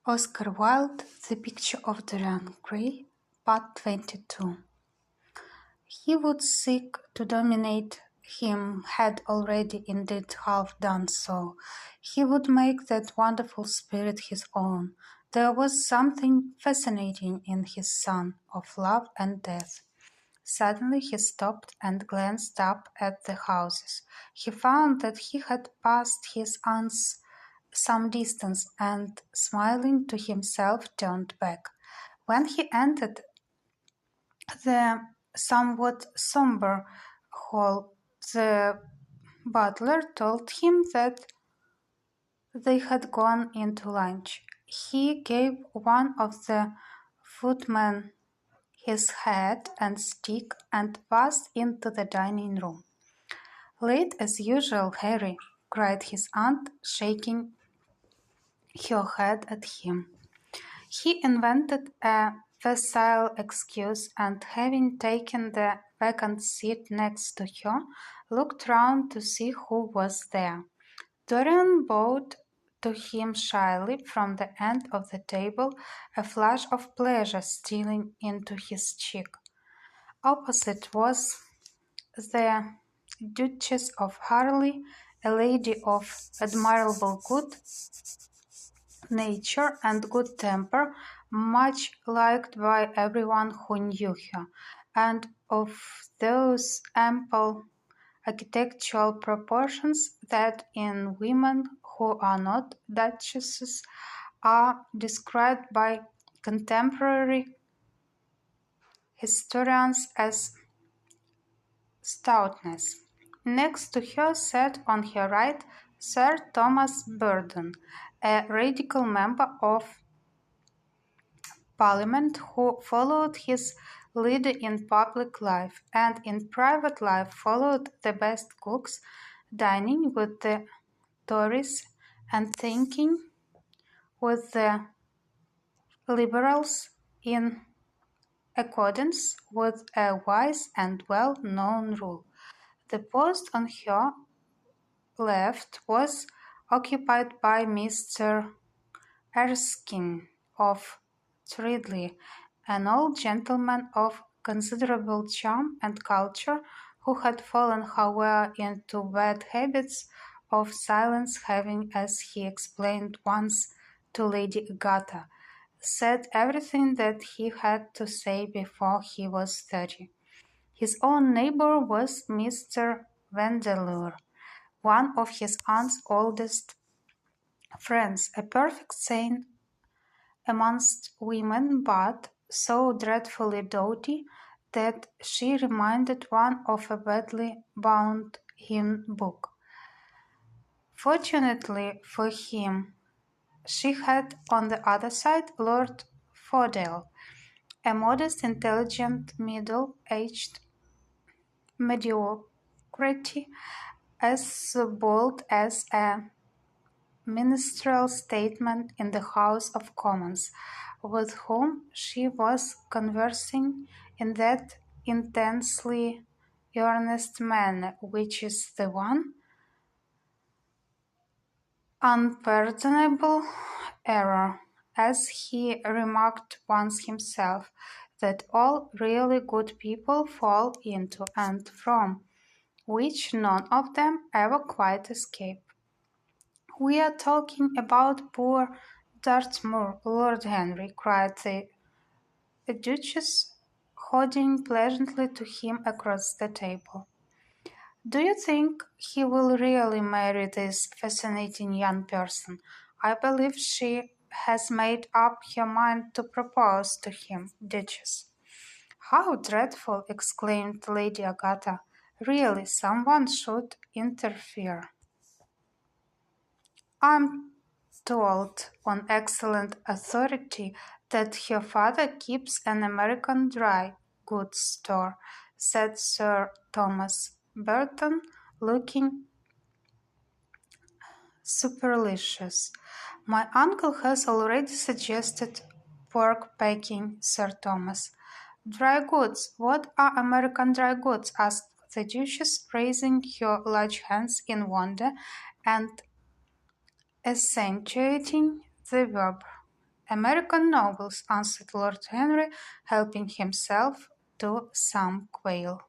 Oscar Wilde, The Picture of Dorian Gray, Part 22. He would seek to dominate him, had already indeed half done so. He would make that wonderful spirit his own. There was something fascinating in his son of love and death. Suddenly he stopped and glanced up at the houses. He found that he had passed his aunt's some distance and, smiling to himself, turned back. When he entered the somewhat sombre hall, the butler told him that they had gone into lunch. He gave one of the footmen his hat and stick and passed into the dining room. "Late as usual, Harry," cried his aunt, shaking her head at him. He invented a facile excuse, and having taken the vacant seat next to her, looked round to see who was there. Dorian bowed to him shyly from the end of the table, a flush of pleasure stealing into his cheek. Opposite was the Duchess of Harley, a lady of admirable good nature and good temper, much liked by everyone who knew her, and of those ample architectural proportions that in women who are not duchesses are described by contemporary historians as stoutness. Next to her sat on her right Sir Thomas Burton, a radical member of Parliament who followed his leader in public life, and in private life followed the best cooks, dining with the Tories and thinking with the Liberals in accordance with a wise and well-known rule. The post on her left was occupied by Mr. Erskine of Threadley, an old gentleman of considerable charm and culture, who had fallen, however, into bad habits of silence, having, as he explained once to Lady Agatha, said everything that he had to say before he was 30. His own neighbour was Mr. Vandeleur, one of his aunt's oldest friends, a perfect saint amongst women, but so dreadfully doughty that she reminded one of a badly bound hymn book. Fortunately for him, she had on the other side Lord Fordale, a modest, intelligent, middle-aged mediocrity, as bold as a ministerial statesman in the House of Commons, with whom she was conversing in that intensely earnest manner which is the one unpardonable error, as he remarked once himself, that all really good people fall into and from which none of them ever quite escape. "We are talking about poor Dartmoor, Lord Henry," cried the Duchess, nodding pleasantly to him across the table. "Do you think he will really marry this fascinating young person? I believe she has made up her mind to propose to him, Duchess." "How dreadful!" exclaimed Lady Agatha. "Really, someone should interfere. I'm told on excellent authority that her father keeps an American dry goods store," said Sir Thomas Burton, looking supercilious. "My uncle has already suggested pork packing, Sir Thomas." "Dry goods? What are American dry goods?" asked the Duchess, raising her large hands in wonder and accentuating the verb. American novels, answered Lord Henry, helping himself to some quail.